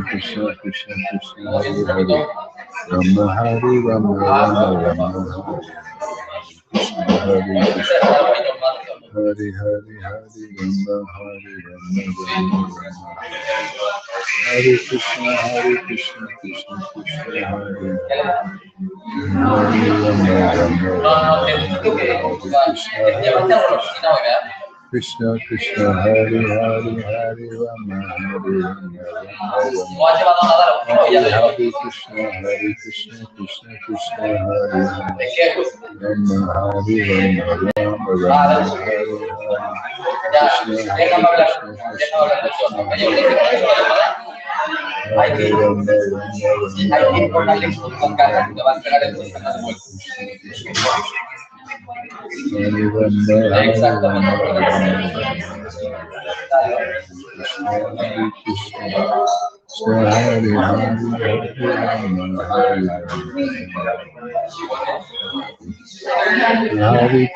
Krishna, Krishna Krishna, Hare Hare. Rama Hare Rama, Rama Rama, Hare Krishna, Hare Hare, Hare Rama, Hare Rama, Rama Rama, Hare Krishna, Krishna Krishna, Hare Hare. Hare Rama, Rama Rama, Hare Krishna, Krishna Krishna, Hare Hare, Hare Rama, Hare Rama, Hare Krishna, Krishna Krishna, Hare Hare, Rama, Hare Rama, Rama Rama, Hare Hare,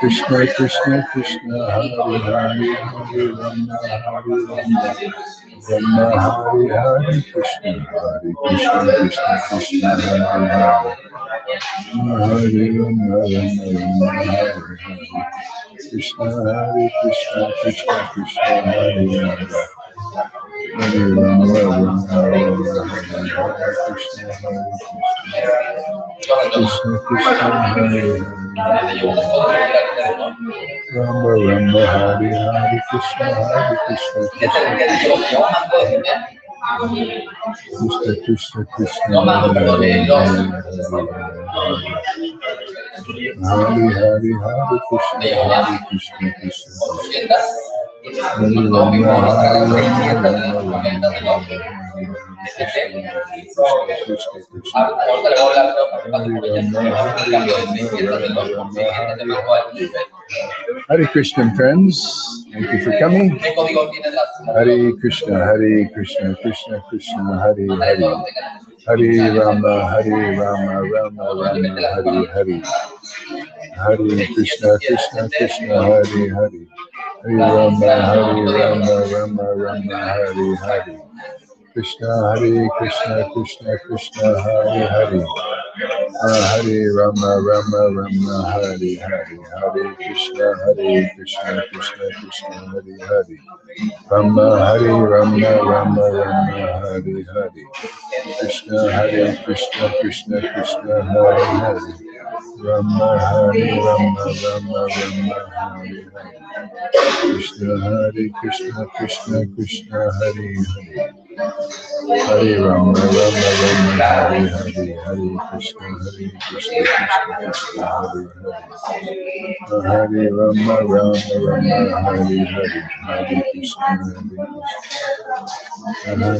Krishna, Krishna Krishna, Hare Rama, Hare Krishna, Krishna Krishna, Hare Hare, Hare Rama, Hare Rama, Rama Hare Hare, Krishna, Krishna Krishna, Hare Hare, Hare Rama, Rama Rama, Hare Hare, Krishna, Krishna Krishna Krishna, Hare Hare, Hare Rama, Rama Rama, Hare Hare, Krishna, Krishna Krishna, Hare Hare, Rama Rama, Hare Hare, Krishna, Krishna Krishna, Krishna Krishna, Hare Hare, Hare Hare, Hare Krishna, Krishna Krishna, Hare Rama, Hare Rama, Hare Krishna, friends. Thank you for coming. Hare Krishna, Krishna Krishna, Hare Hare. Hare Rama, Rama Rama, Hare Hare. Hare Krishna, Krishna Hare Hare. Hare Rama, Rama Rama, Hare Hare. Krishna, Krishna Krishna, Hare Hare. Hare Rama, Rama Hare Hare. Hare Krishna, Krishna Krishna, Hare Hare. Rama, Rama Hare Hare. Krishna, Krishna Krishna, Hare Hare. Rama, Rama Hare Hare. Krishna, Krishna Krishna, Hare Hare. Hare Rama, Rama Hare Hare. Hare Krishna, Krishna Krishna, Hare Hare. Hare Rama, Rama Hare Hare. Hare Krishna, Hare Hare.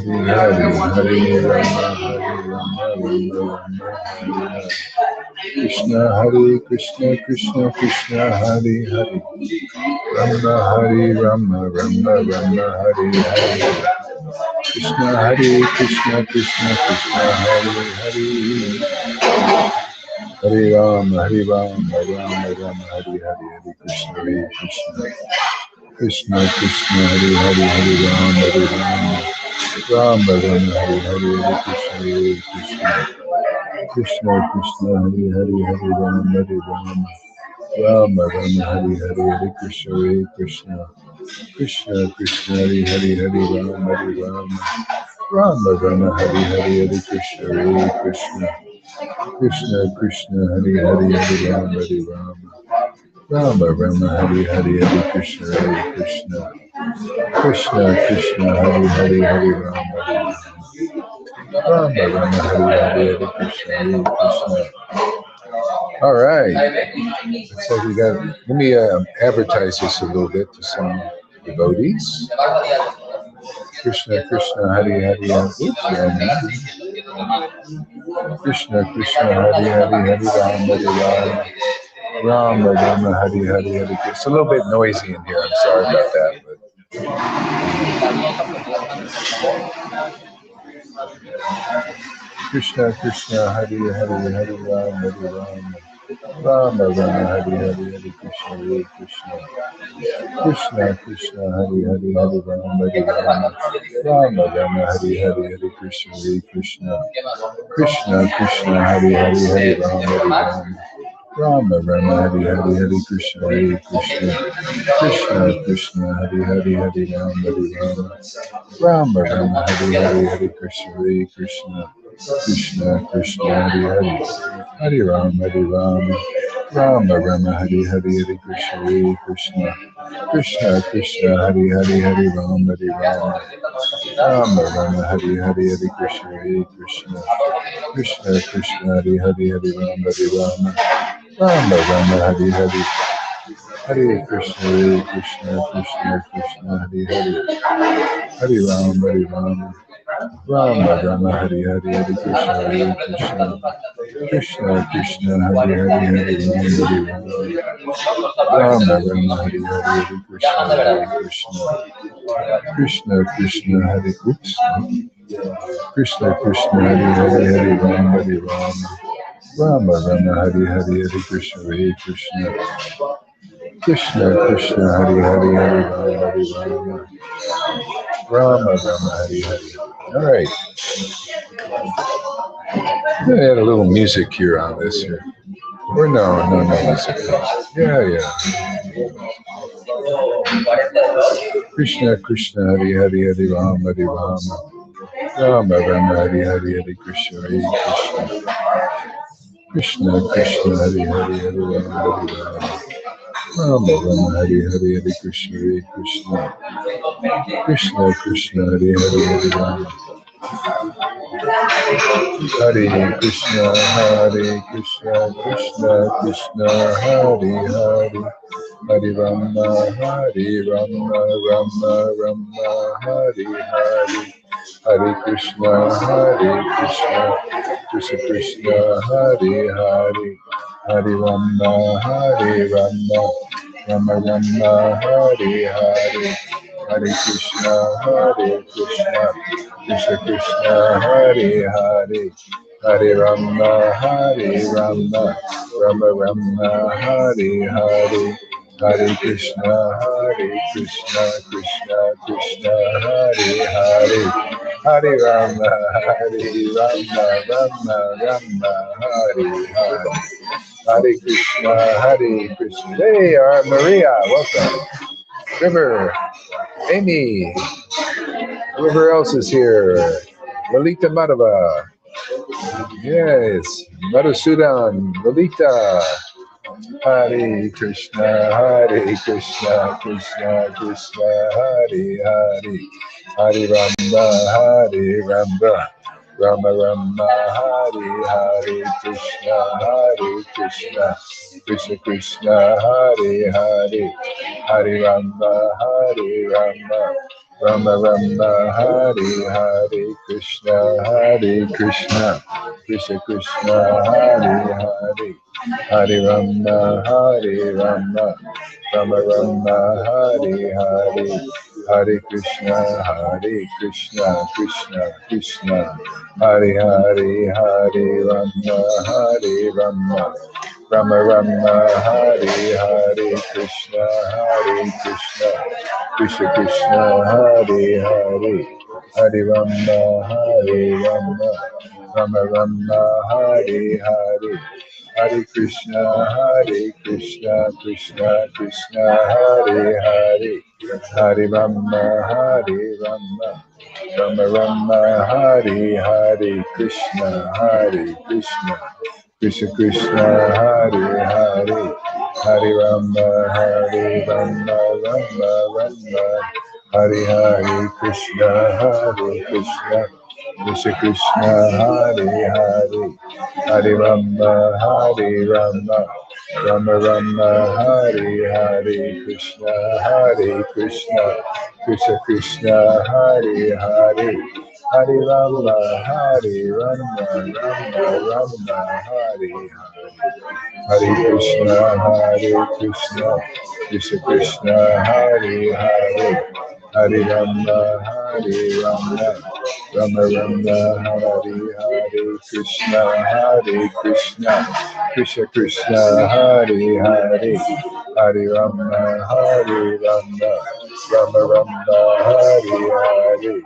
Hare Rama, Rama Hare Hare. Krishna, Krishna Krishna, Hare Hare. Rama, Rama Hare Hare. Krishna, Krishna Krishna, Hare Hare. Hare Rama, Rama Hare Hare. Hare Krishna, Krishna Krishna, Hare Hare. Hare Rama, Rama Hare Hare. Hare Krishna, Krishna Krishna, Hare Hare. Hare Rama, Rama Hare Hare. Hare Krishna, Krishna Krishna Hare Hare. Hare Rama, Rama Hare Hare. Hare Krishna, Krishna Krishna Hare Hare. Hare Rama, Rama Hare Hare. Hare Krishna, Krishna Krishna Hare Hare. Hare Rama, Rama Hare Hare. Hare Krishna, Krishna. All right. Looks like we got. Let me advertise this a little bit to some devotees. Krishna Krishna Hare Hare. Oops, Krishna Krishna Hare Hare. Hare Rama, Rama Hare Hare. Hare. It's a little bit noisy in here. I'm sorry about that. But Krishna Krishna Hare Hare. Hare Rama, Rama Rama Hari Hari Hari Krishna Hare Krishna Krishna Krishna Hari Hari Hari Rama Hari Rama Rama Rama Hari Hari Hari Krishna Hare Krishna Krishna Krishna Hari Hari Hari Rama Hari Rama Rama Rama Hari Hari Hari Krishna Hare Krishna Krishna Krishna Hari Hari Hari Rama Hari Rama Rama Rama Hari Hari Hari Krishna Hare Krishna Krishna Krishna Hari Hari Hari Rama Hari Rama Rama Rama Hari Hari Hari Krishna Hare Krishna Krishna Krishna Hari Hari Hari Rama Hari Rama Rama Rama Hari Hari Hari Krishna Hare Krishna Krishna Krishna Hari Hari Hari Rama Hari Rama Rama Rama Hari Hari Hare Krishna Krishna Krishna Hari Hari Hari Rama Hari Rama Rama Rama Hari Hari Hari Krishna Hare Krishna Krishna Krishna Hari Hari Hari Rama Hari Rama Rama Rama Hari Hari Hari Krishna Hare Krishna Krishna Krishna Hari Krishna Krishna Hari Hari Hari Rama Hari Rama Rama Rama Hari Hari Hari Krishna Hare Krishna Krishna Krishna Hari Hari Hari Rama Hari Rama Rama Rama Hari Hari. All right. I had a little music here on this here. Or no music. Yeah. Krishna Krishna Hari Hari Hari Rama Hari Rama Rama Rama Hari Hari Hari Krishna Hare Krishna Krishna Krishna Hari Hari Hari Rama Hari Rama Rama Rama Hari Hari Hari Krishna Hare Krishna Krishna Krishna Hari Hari Hari Rama Hare Krishna Krishna Krishna Hari Hari Hari Rama Rama Rama Hari Hari Hare Krishna Krishna Krishna Hari Hari Hari Rama Rama Rama Hari Hari Hare Krishna Krishna Krishna Hari Hari Hari Rama Rama Rama Hari Hari Hare Krishna Krishna Krishna Hari Hari Hari Rama Rama Hari Hari Hare Krishna Krishna. Hey, Maria, welcome. River, Amy, whoever else is here. Lalita Madhava. Yes, Madhusudan, Lalita. Hare Krishna Krishna Krishna Hare Hare Hare Rama Rama Rama Hare Hare Krishna Krishna Krishna Hare Hare Hare Rama Rama Rama Hare Hare Krishna Krishna Krishna Hare Hare Hare Rama Rama Rama Hare Hare Hare Krishna Krishna Krishna Hare Hare Hare Rama Rama Rama Hare Hare Krishna Krishna Hare Hare Hare Rama Rama Hare Hare Hare Krishna Krishna Krishna Hare Hare Hare Rama Rama Rama Hare Hare Krishna Krishna Krishna Hare Hare Hare Rama Rama Rama Hare Hare Krishna Krishna Krishna Hare Hare Hare Rama Rama Rama Hare Hare Krishna Krishna Krishna Hare Hare Hare Rama Rama Rama Hare Hare Hare Krishna Krishna Krishna Hare Hare Hare Rama, Hare Rama, Rama Rama, Hare Hare, Krishna, Hare Krishna, Krishna Krishna, Hare Hare, Hare Rama, Hare Rama, Rama Rama, Hare Hare,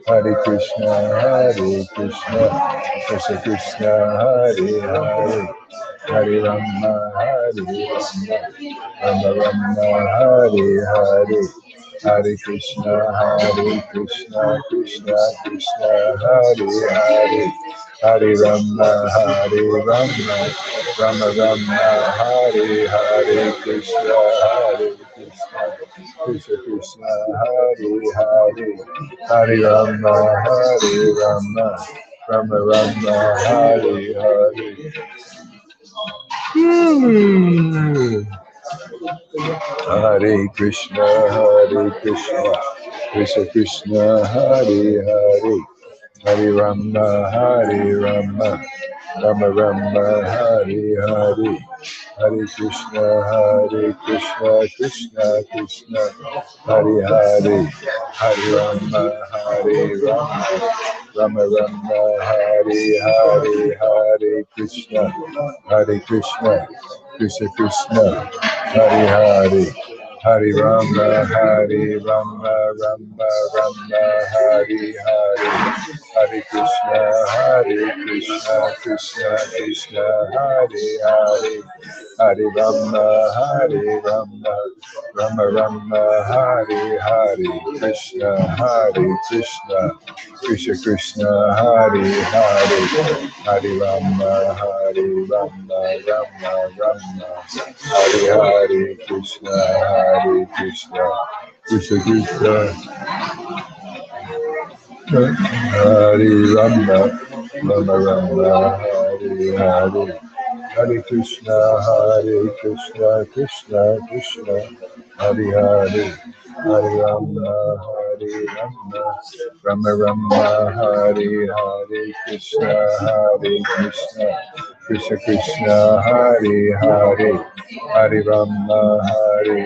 Hare Krishna, Krishna Krishna, Hare Hare, Hare Rama, Hare Rama, Rama Rama, Hare Hare, Hare Krishna, Krishna Krishna, Hare Hare, Hare Rama, Rama Rama, Hare Hare, Krishna, Krishna, Krishna Krishna, Hare Hare, Hare Rama, Rama Rama, Hare Hare. Hare Krishna, Krishna Krishna, Hare Hare, Hare Rama, Rama Rama, Hare Hare, Hare Krishna, Krishna Krishna, Hare Hare, Hare Rama, Rama Rama, Hare Hare, Hare Krishna, Krishna Krishna, Hare Hare, Hare Rama, Rama Rama, Hare Hare, Hare Krishna, Krishna Krishna, Hare Hare, Hare Rama, Rama Rama, Hare Hare, Krishna, Krishna, Krishna Krishna, Hare Hare, Hare Rama, Rama Rama, Hare Hare, Krishna, Krishna, Krishna Krishna, Hare Rama, Rama Rama, Hare Hare, Hare Krishna, Krishna Krishna, Hare Hare, Hare Rama, Rama Rama, Hare Hare, Krishna, Krishna, Krishna Krishna, Hare Hare, Hare Rama,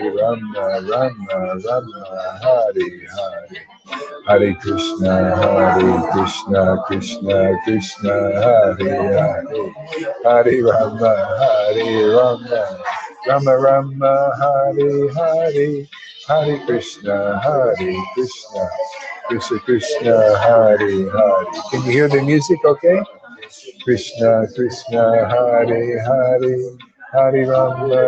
Rama Rama, Hare Hare. Hare Krishna, Krishna Krishna, Hare Hare, Hare Rama, Rama Rama, Hare Hare, Hare Krishna, Krishna Krishna, Hare Hare. Can you hear the music okay? Krishna Krishna, Hare Hare, Hare Rama,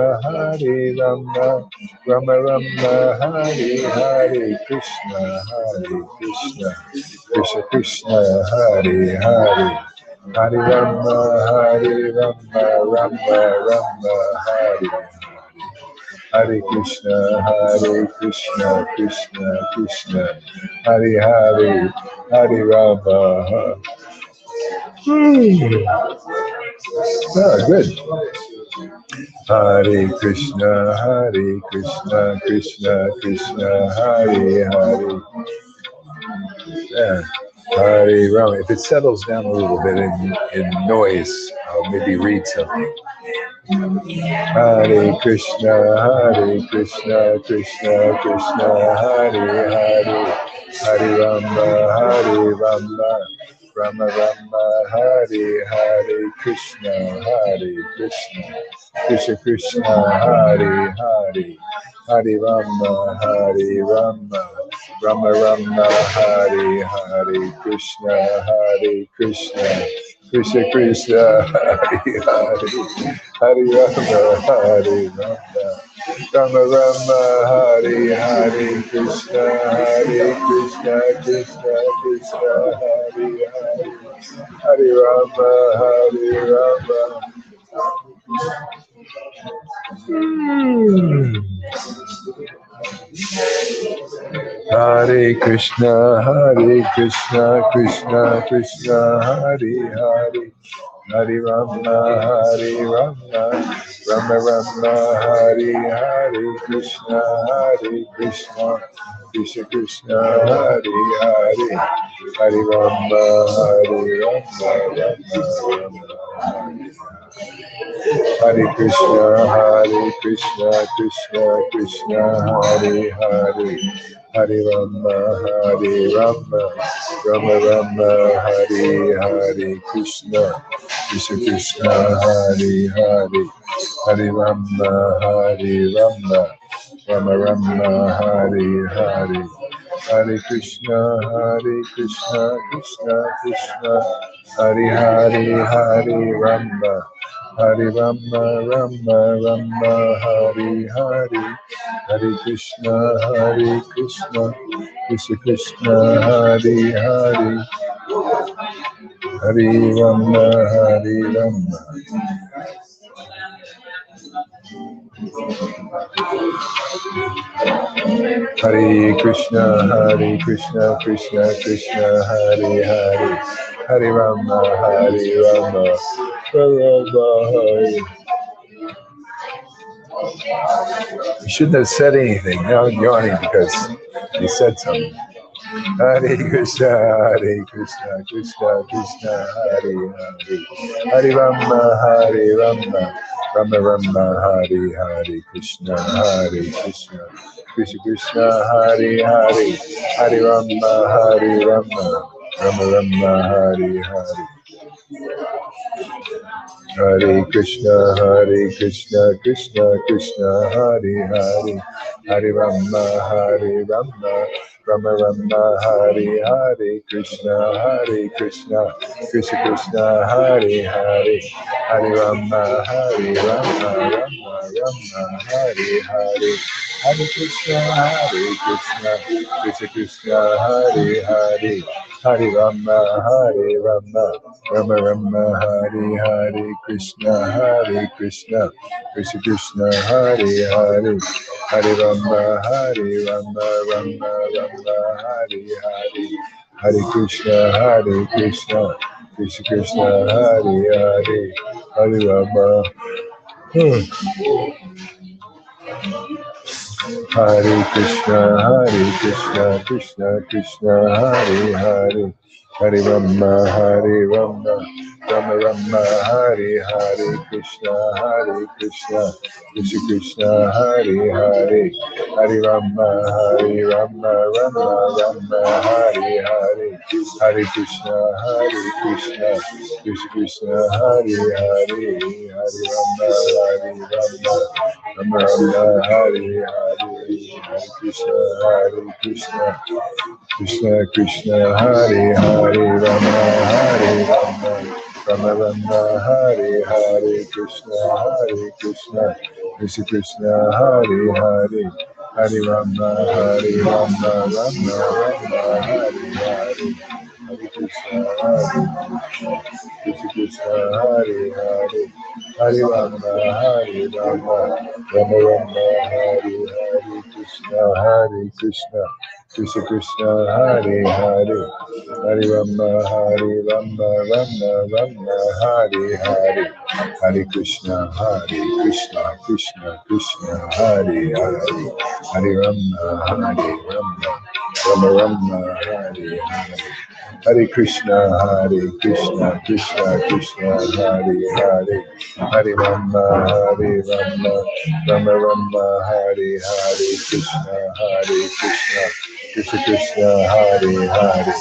Rama Rama, Hare Hare, Krishna, Krishna Krishna, Hare Hare, Hare Rama, Rama Rama, Hare Hare Krishna, Krishna Krishna, Hare Hare, Hare Rama. Ah, good. Hare Krishna, Krishna Krishna, Hare Hare. Yeah. Hare Rama. If it settles down a little bit in noise, I'll maybe read something. Hare Krishna, Krishna Krishna, Hare Hare, Hare Rama, Rama Rama, Hare Hare, Krishna, Krishna Krishna, Hare Hare, Hare Rama, Rama Rama, Hare Hare, Krishna, Krishna Krishna Krishna, Hare Hare, Hare Rama, Rama Rama, Hare Hare, Krishna, Krishna Krishna, Hare Hare, Hare Rama, Rama. Hare Krishna, Krishna Krishna, Hare Hare, Hare Rama, Rama Rama, Hare Hare, Krishna, Krishna Krishna, Hare Hare, Hare Rama, Rama Rama, Hare Krishna, Krishna Krishna, Hare Hare, Hare Rama, Hare Rama, Rama Rama, Hare Hare Krishna, Krishna Krishna, Hare Hare, Hare Rama, Hare Rama, Rama Rama, Hare Hare, Hare Krishna, Krishna Krishna, Hare Hare, Hare Rama, Hare Rama, Rama Rama, Hare Hare, Hare Krishna, Krishna Krishna, Hare Hare, Hare Rama, Hare Rama. Hare Krishna, Krishna Krishna, Hare Hare, Hare Rama, Rama Hare. You shouldn't have said anything. Now I'm yawning because you said something. Hare Krishna, Krishna Krishna, Hare Hare, Hare Rama, Rama Rama, Hare Hare Krishna, Krishna Krishna, Hare Hare, Hare Rama, Rama Rama, Hare Hare. Hare Krishna, Krishna Krishna, Hare Hare, Hare Rama, Rama Rama, Hare Hare, Krishna, Krishna Krishna, Hare Hare, Hare Rama, Rama Rama, Hare Hare, Hare Krishna, Krishna Krishna, Hare Hare, Hare Rama, Rama Rama, Hare Hare, Krishna, Krishna Krishna, Hare Hare, Hare Rama, Rama Rama, Hare Hare, Hare Krishna, Krishna Krishna, Hare Hare, Hare Rama. Hare Krishna, Krishna Krishna, Hare Hare, Hare Rama, Rama Rama, Hare Hare, Krishna, Krishna Krishna, Hare Hare, Hare Rama, Rama Rama, Hare Hare, Hare Krishna, Krishna Krishna, Hare Hare, Hare Rama, Rama Rama, Hare Hare, Hare Krishna, Krishna, Hare Hare, Rama Rama, Hare Hare, Krishna, Krishna, Hare Hare, Hare Rama, Rama Rama, Hare Hare, Hare Krishna, Hare Hare, Hare Rama, Rama Rama, Hare Hare, Krishna, Krishna, Hare Hare, Hare Rama, Rama, Hare Hare, Hare Krishna, Krishna, Hare Hare, Hare Rama, Rama Rama, Hare Hare. Hare Krishna, Krishna Krishna, Hare Hare, Hare Rama, Rama Rama, Hare Hare, Krishna Krishna, Hare Hare,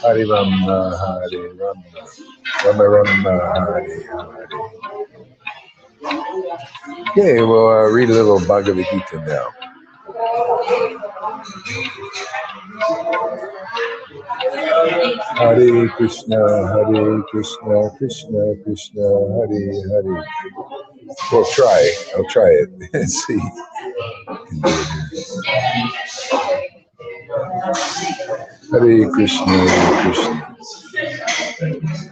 Hare Rama, Rama Rama, Hare Hare. Okay, we'll read a little Bhagavad Gita now. Hare Krishna, Krishna Krishna, Hare Hare. We'll try. I'll try it and see. Hare Krishna,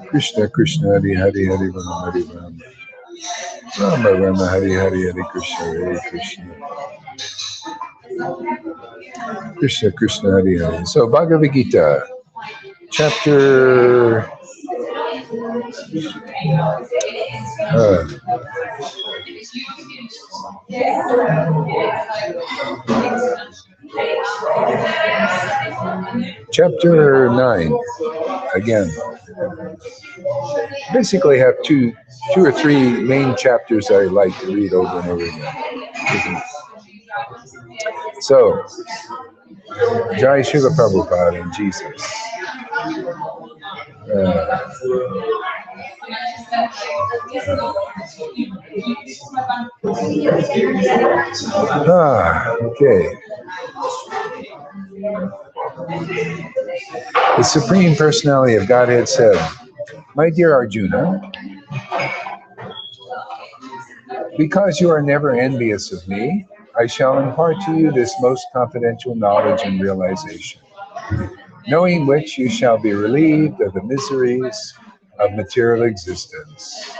Krishna Krishna, Hare Hare, Hare Rama, Rama Rama, Hare Hare, Hare Krishna, Krishna Krishna, Hare Hare. So Bhagavad Gita, chapter chapter 9. Again, basically have two or three main chapters I like to read over and over again. So, Jai Srila Prabhupada and Jesus. Okay. The Supreme Personality of Godhead said, "My dear Arjuna, because you are never envious of me, I shall impart to you this most confidential knowledge and realization, knowing which you shall be relieved of the miseries of material existence."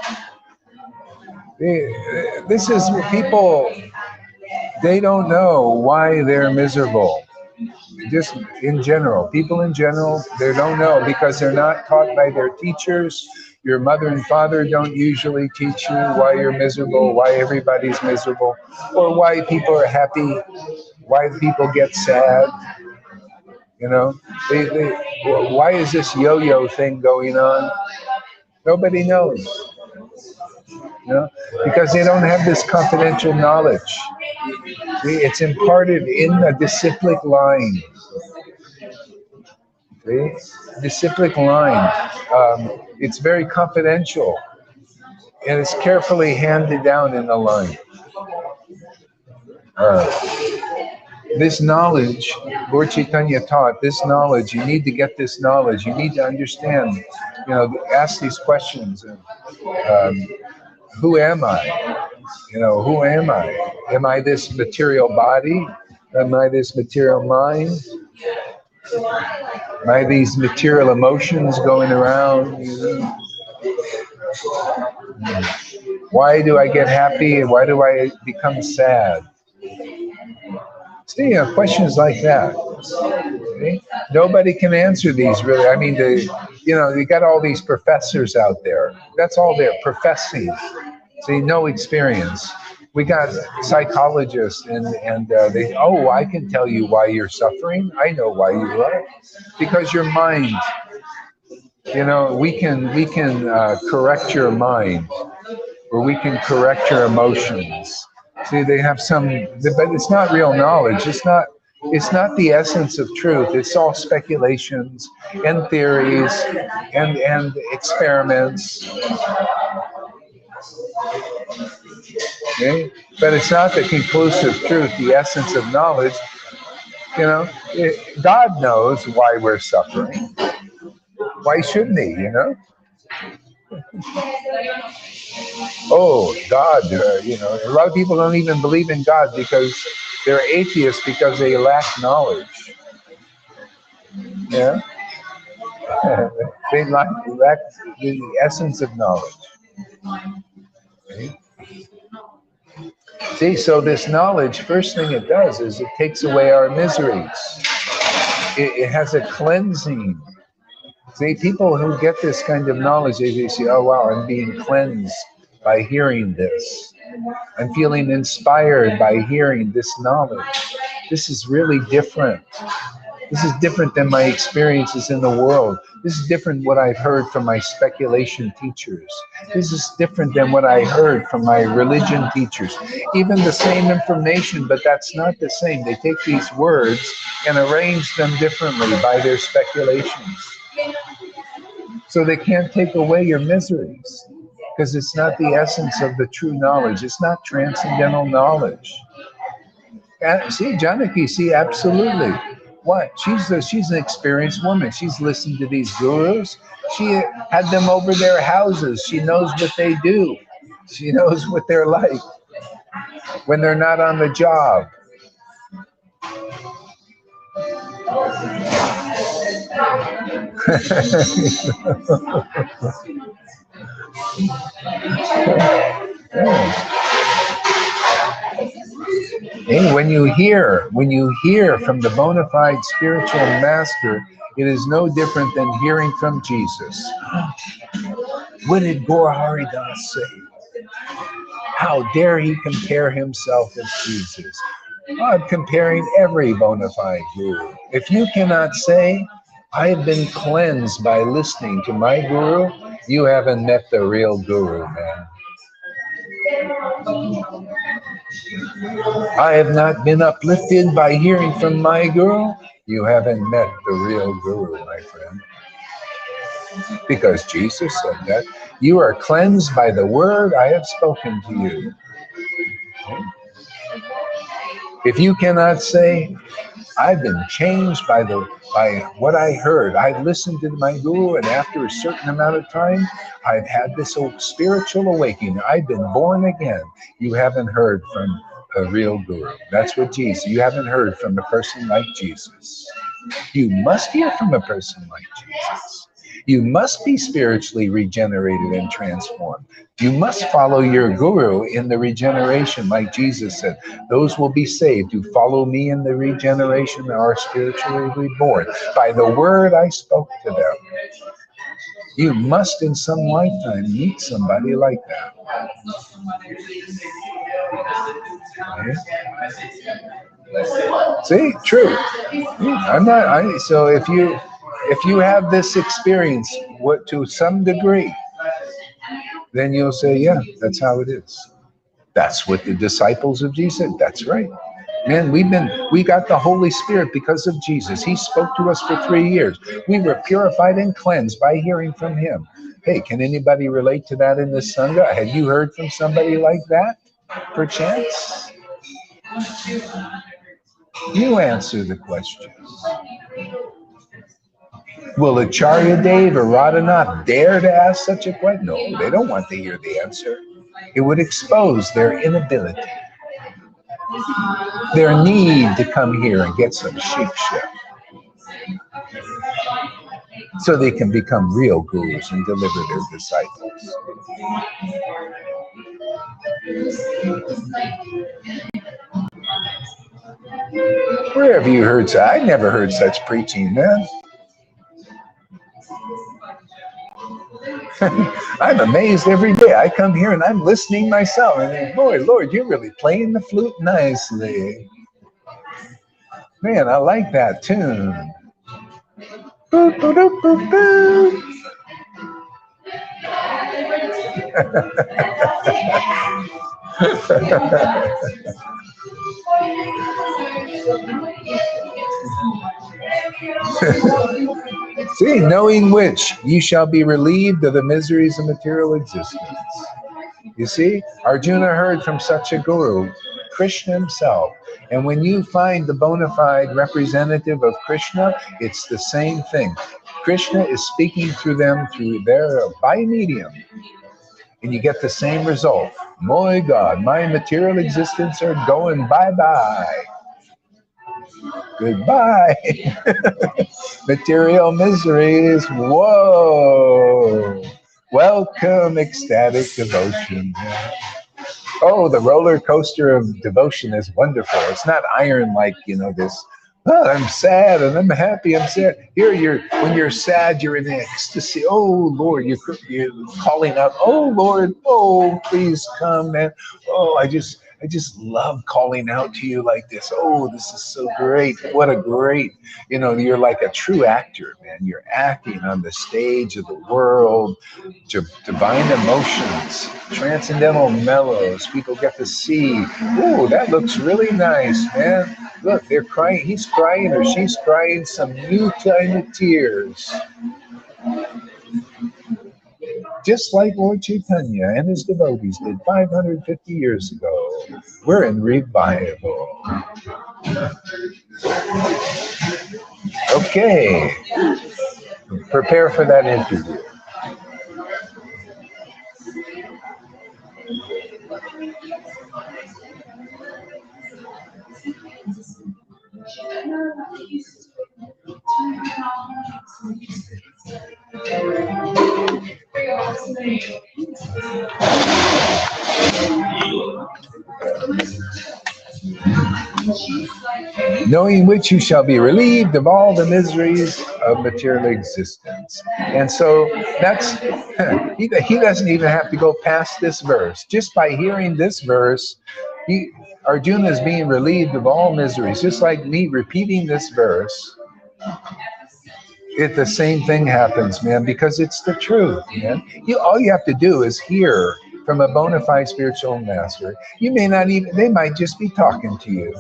This is people, they don't know why they're miserable. Just in general, people in general, they don't know because they're not taught by their teachers. Your mother and father don't usually teach you why you're miserable, why everybody's miserable, or why people are happy, why people get sad. You know, why is this yo-yo thing going on? Nobody knows. You know, because they don't have this confidential knowledge. See, it's imparted in a disciplic line. See? Disciplic line. It's very confidential, and it's carefully handed down in the line. This knowledge, Lord Caitanya taught, this knowledge, you need to get this knowledge. You need to understand, you know, ask these questions. Who am I? You know, who am I? Am I this material body? Am I this material mind? Am I these material emotions going around? You know? Why do I get happy and why do I become sad? See, questions like that. Okay? Nobody can answer these really. I mean, you got all these professors out there. That's all they're professing. See, no experience. We got psychologists and they, oh, I can tell you why you're suffering. I know why you are. Because your mind, you know, we can correct your mind, or we can correct your emotions. See, they have some, but it's not real knowledge. It's not the essence of truth. It's all speculations and theories and experiments. Okay? But it's not the conclusive truth, the essence of knowledge. You know, God knows why we're suffering. Why shouldn't he, you know? Oh, God, you know, a lot of people don't even believe in God because they're atheists because they lack knowledge. Yeah? They lack the essence of knowledge. Okay? See, so this knowledge, first thing it does is it takes away our miseries. It has a cleansing. See, people who get this kind of knowledge, they say, oh, wow, I'm being cleansed by hearing this. I'm feeling inspired by hearing this knowledge. This is really different. This is different than my experiences in the world. This is different what I've heard from my speculation teachers. This is different than what I heard from my religion teachers. Even the same information, but that's not the same. They take these words and arrange them differently by their speculations. So they can't take away your miseries because it's not the essence of the true knowledge. It's not transcendental knowledge. See, Janaki, see, absolutely. What? She's an experienced woman. She's listened to these gurus. She had them over their houses. She knows what they do. She knows what they're like when they're not on the job. Hey, when you hear from the bona fide spiritual master, it is no different than hearing from Jesus. What did Gaur Haridas say? How dare he compare himself with Jesus? I'm comparing every bona fide guru. If you cannot say, I have been cleansed by listening to my guru, you haven't met the real guru, man. I have not been uplifted by hearing from my guru. You haven't met the real guru, my friend. Because Jesus said that. You are cleansed by the word I have spoken to you. If you cannot say, I've been changed by what I heard. I listened to my guru, and after a certain amount of time, I've had this spiritual awakening. I've been born again. You haven't heard from a real guru. That's what Jesus. You haven't heard from a person like Jesus. You must hear from a person like Jesus. You must be spiritually regenerated and transformed. You must follow your guru in the regeneration, like Jesus said. Those will be saved who follow me in the regeneration and are spiritually reborn by the word I spoke to them. You must in some lifetime meet somebody like that. Okay? See, true. I'm not. So if you have this experience, what to some degree, then you'll say, yeah, that's how it is. That's what the disciples of Jesus said. That's right. Man, we got the Holy Spirit because of Jesus. He spoke to us for 3 years. We were purified and cleansed by hearing from him. Hey, can anybody relate to that in this Sangha? Have you heard from somebody like that, perchance? You answer the question. Will Acharya Dev or Radhanath dare to ask such a question? No, they don't want to hear the answer. It would expose their inability, their need to come here and get some shiksha, so they can become real gurus and deliver their disciples. Where have you heard such? I never heard such preaching, man. I'm amazed every day. I come here and I'm listening myself. And I think, boy, Lord, you're really playing the flute nicely. Man, I like that tune. Boop, boop, boop, boop, boop. See, knowing which ye shall be relieved of the miseries of material existence. You see, Arjuna heard from such a guru, Krishna himself. And when you find the bona fide representative of Krishna, it's the same thing. Krishna is speaking through them through their by medium. And you get the same result. My God, my material existence are going bye-bye. Goodbye. Material miseries. Whoa. Welcome, ecstatic devotion. Oh, the roller coaster of devotion is wonderful. It's not iron like, this. Oh, I'm sad and I'm happy. I'm sad. Here, when you're sad, you're in ecstasy. Oh, Lord, you're calling out. Oh, Lord, oh, please come, man. Oh, I just love calling out to you like this. Oh, this is so great. What a great, you're like a true actor, man. You're acting on the stage of the world, divine emotions, transcendental mellows. People get to see, oh, that looks really nice, man. Look, they're crying. He's crying or she's crying some new kind of tears. Just like Lord Caitanya and his devotees did 550 years ago. We're in revival. Okay. Prepare for that interview. Knowing which you shall be relieved of all the miseries of material existence. And so that's, he doesn't even have to go past this verse. Just by hearing this verse, Arjuna is being relieved of all miseries. Just like me repeating this verse, the same thing happens, man, because it's the truth, man. All you have to do is hear from a bona fide spiritual master. You may not even, they might just be talking to you.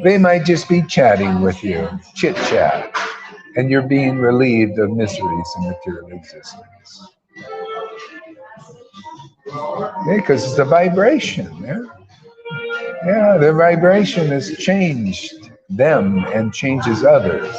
They might just be chatting with you, chit chat, and you're being relieved of miseries in material existence. Because it's the vibration, yeah? Yeah, the vibration has changed them and changes others.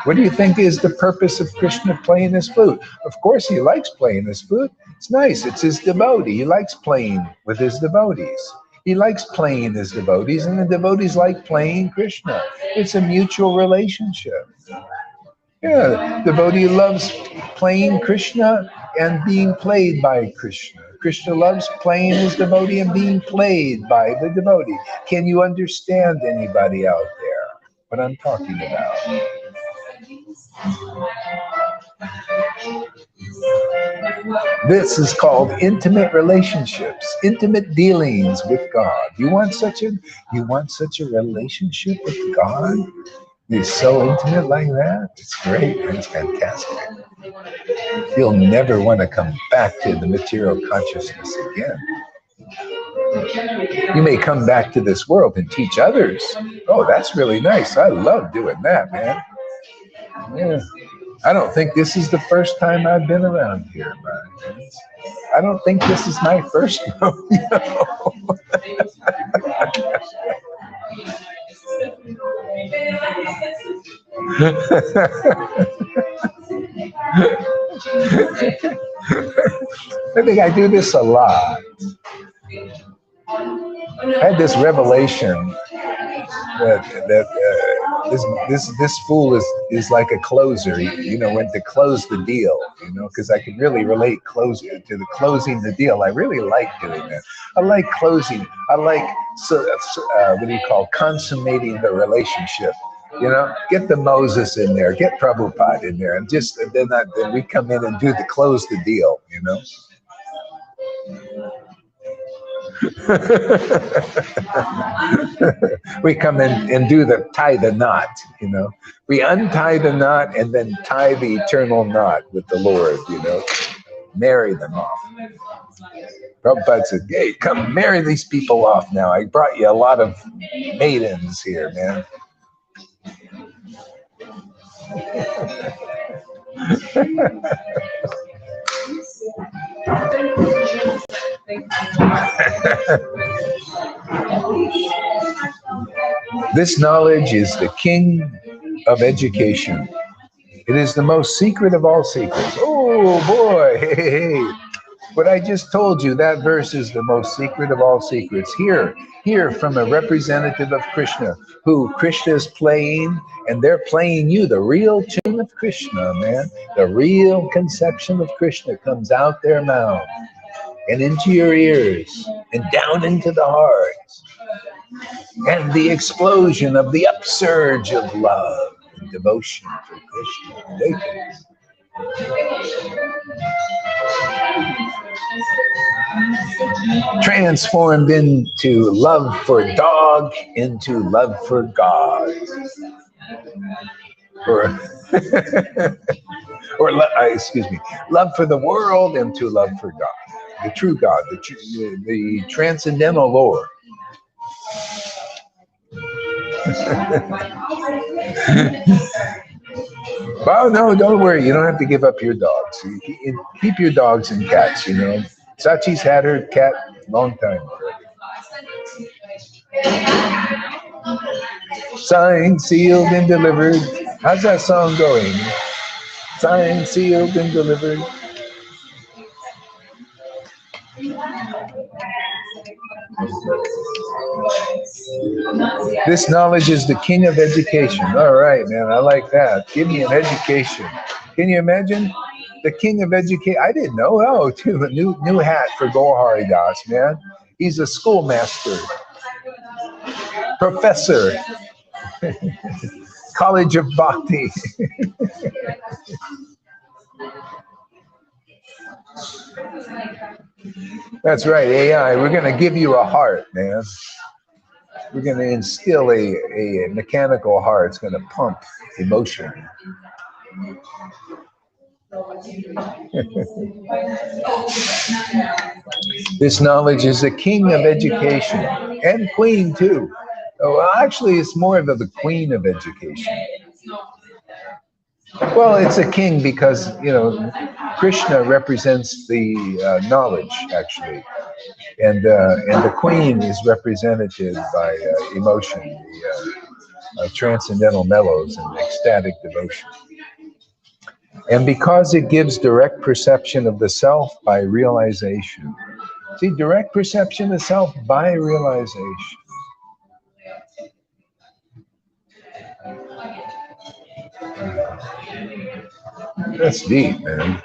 What do you think is the purpose of Krishna playing his flute? Of course, he likes playing his flute. It's nice. It's his devotee. He likes playing with his devotees. He likes playing his devotees, and the devotees like playing Krishna. It's a mutual relationship. Yeah, the devotee loves playing Krishna and being played by Krishna. Krishna loves playing his devotee and being played by the devotee. Can you understand anybody out there what I'm talking about? This is called intimate relationships, intimate dealings with God. You want such a relationship with God? It's so intimate like that. It's great. It's fantastic. You'll never want to come back to the material consciousness again. You may come back to this world and teach others. Oh, that's really nice. I love doing that, man. Yeah. I don't think this is the first time I've been around here, man. I don't think this is my first rodeo. I think I do this a lot. I had this revelation that this fool is like a closer, when to close the deal, because I can really relate to the closing the deal. I really like doing that. I like closing. I like what do you call consummating the relationship. Get the Moses in there, get Prabhupada in there, and then we come in and do the close the deal. We come in and do the tie the knot, We untie the knot and then tie the eternal knot with the Lord, Marry them off. Prabhupada said, hey, come marry these people off now. I brought you a lot of maidens here, man. This knowledge is the king of education. It is the most secret of all secrets. Oh boy, hey. What I just told you, that verse is the most secret of all secrets. Hear from a representative of Krishna, who Krishna is playing, and they're playing you. The real tune of Krishna, man. The real conception of Krishna comes out their mouth and into your ears and down into the heart. And the explosion of the upsurge of love and devotion for Krishna. Transformed into love for dog, into love for God. Love for the world into love for God. The true God, the transcendental Lord. Well, no, don't worry. You don't have to give up your dogs. You keep your dogs and cats, Sachi's had her cat a long time already. Signed, sealed, and delivered. How's that song going? Signed, sealed, and delivered. This knowledge is the king of education. All right, man, I like that. Give me an education. Can you imagine? The king of education. I didn't know. Oh, too, a new hat for Gaur Das, man. He's a schoolmaster, professor, College of Bhakti. That's right, AI. We're going to give you a heart, man. We're going to instill a mechanical heart. It's going to pump emotion. This knowledge is a king of education and queen too. Oh, well, actually, it's more of the queen of education. Well, it's a king because, Krishna represents the knowledge, actually. And the queen is represented by emotion, the transcendental mellows and ecstatic devotion. And because it gives direct perception of the self by realization. See, direct perception of self by realization. That's deep, man.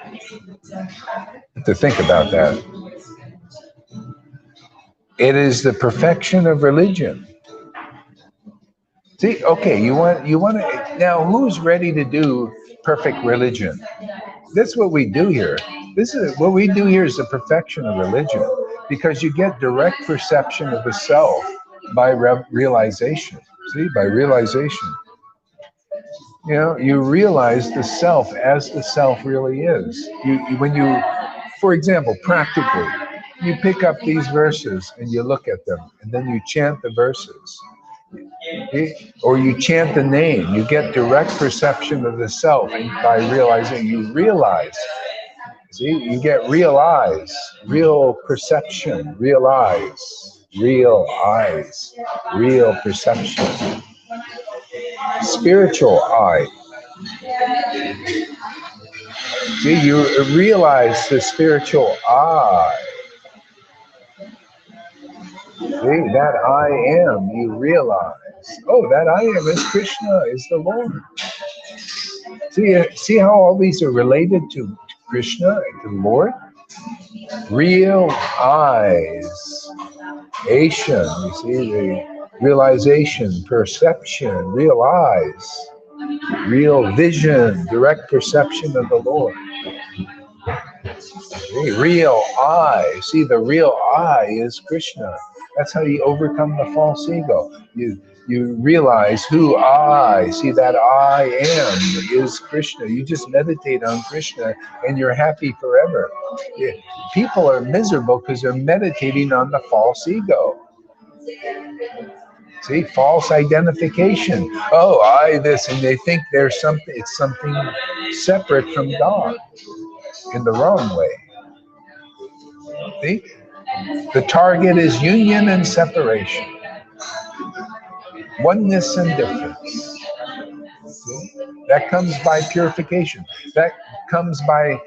To think about that. It is the perfection of religion. See, okay, you want to now. Who's ready to do perfect religion? That's what we do here. This is what we do here is the perfection of religion, because you get direct perception of the self by realization. See, by realization, you realize the self as the self really is. When you, for example, practically, you pick up these verses and you look at them, and then you chant the verses. Or you chant the name, you get direct perception of the self by realizing you realize. See, you get realize, real perception, realize, real eyes, real perception, spiritual eye. See, you realize the spiritual eye. See, that I am, you realize. Oh, that I am is Krishna, is the Lord. See how all these are related to Krishna, to the Lord? Real eyes, Asian, you see, the realization, perception, real eyes, real vision, direct perception of the Lord. Real I. See, the real I is Krishna. That's how you overcome the false ego. You realize who I. See, that I am is Krishna. You just meditate on Krishna and you're happy forever. People are miserable because they're meditating on the false ego. See, false identification. Oh, I this, and they think there's something. It's something separate from God in the wrong way. See? The target is union and separation, oneness and difference. See? That comes by purification. That comes by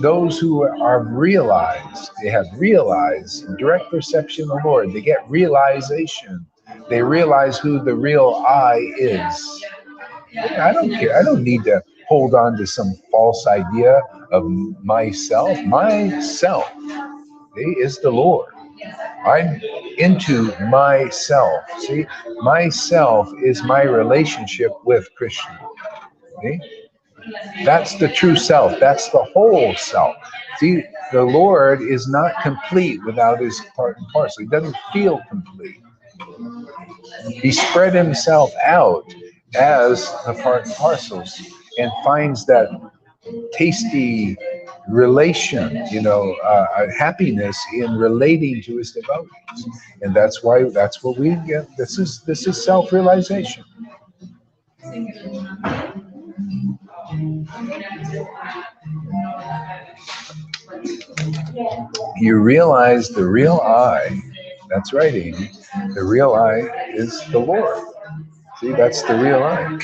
those who are realized. They have realized direct perception of the Lord. They get realization. They realize who the real I is. I don't care. I don't need to hold on to some false idea of myself. Myself is the Lord. I'm into myself. See, myself is my relationship with Krishna. See? That's the true self. That's the whole self. See, the Lord is not complete without his part and parcel. He doesn't feel complete. He spread himself out as the part and parcels and finds that tasty relation, happiness in relating to his devotees. And that's what we get. This is self-realization. You realize the real I. That's right, Amy. The real I is the Lord. See, that's the real I.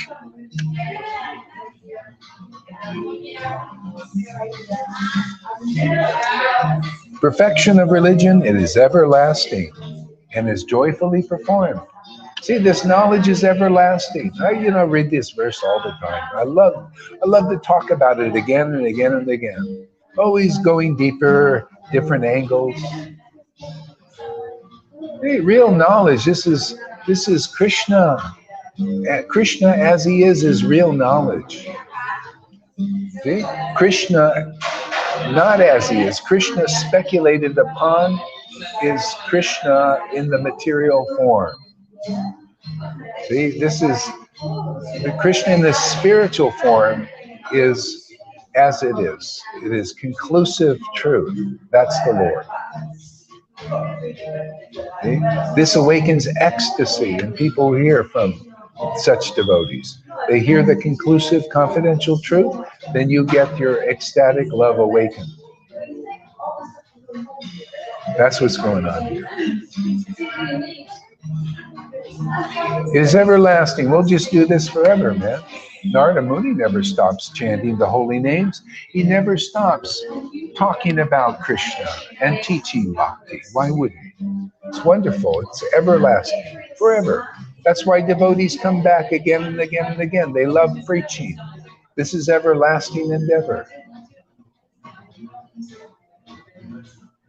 Perfection of religion, it is everlasting and is joyfully performed. See, this knowledge is everlasting. I, read this verse all the time. I love to talk about it again and again and again. Always going deeper, different angles. Hey, real knowledge. This is Krishna. Krishna as he is real knowledge. See? Krishna not as he is. Krishna speculated upon is Krishna in the material form. See, this is the Krishna in the spiritual form is as it is. It is conclusive truth. That's the Lord. Okay? This awakens ecstasy in people who hear from such devotees. They hear the conclusive confidential truth, then you get your ecstatic love awakened. That's what's going on here. It is everlasting. We'll just do this forever, man. Narada Muni never stops chanting the holy names. He never stops talking about Krishna and teaching bhakti. Why wouldn't he? It's wonderful. It's everlasting, forever. That's why devotees come back again and again and again. They love preaching. This is everlasting endeavor.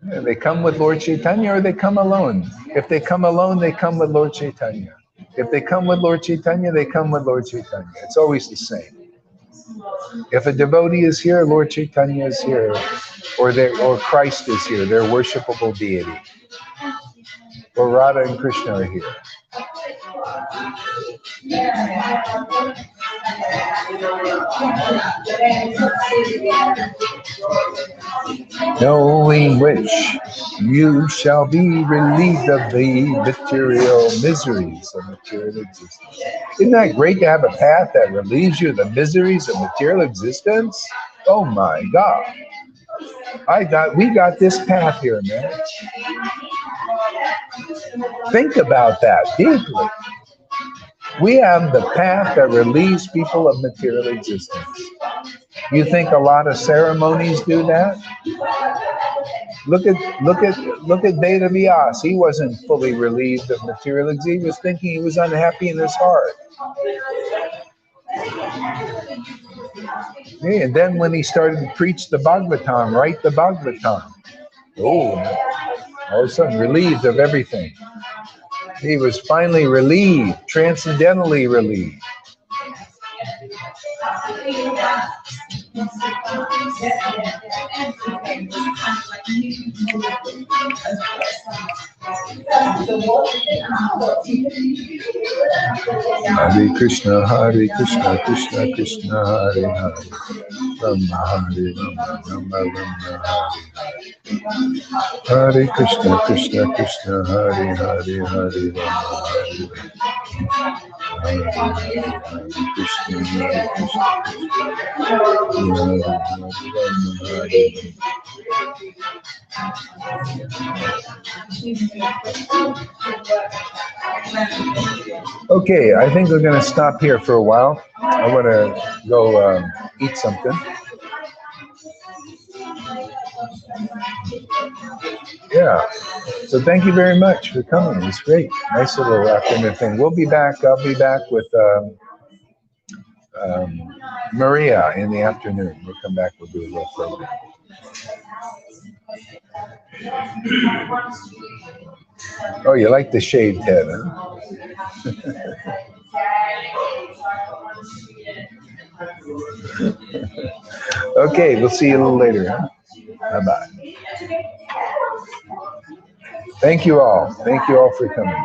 And they come with Lord Caitanya or they come alone. If they come alone, they come with Lord Caitanya. If they come with Lord Caitanya, they come with Lord Caitanya. It's always the same. If a devotee is here, Lord Caitanya is here, or Christ is here, their worshipable deity. Or Radha and Krishna are here. Knowing which you shall be relieved of the material miseries of material existence. Isn't that great to have a path that relieves you of the miseries of material existence? Oh my God. We got this path here, man. Think about that deeply. We have the path that relieves people of material existence. You think a lot of ceremonies do that? Look at Veda Vyas. He wasn't fully relieved of material existence. He was thinking he was unhappy in his heart. Yeah, and then when he started to preach the Bhagavatam, write the Bhagavatam, all of a sudden relieved of everything. He was finally relieved, transcendentally relieved. Hare Krishna, Krishna Krishna, Hare Hare, Rama Hare Rama, Rama Rama Hare. Hare Krishna, Krishna Krishna, Hare Hare, Hare Rama, Hare Hare Krishna, Hare Krishna. Okay, I think we're going to stop here for a while. I want to go eat something. Yeah. So thank you very much for coming. It was great. Nice little afternoon thing. We'll be back. I'll be back with Maria in the afternoon. We'll come back. We'll do a little program. Oh, you like the shaved head, huh? Okay, we'll see you a little later, huh? Bye-bye. Thank you all. Thank you all for coming.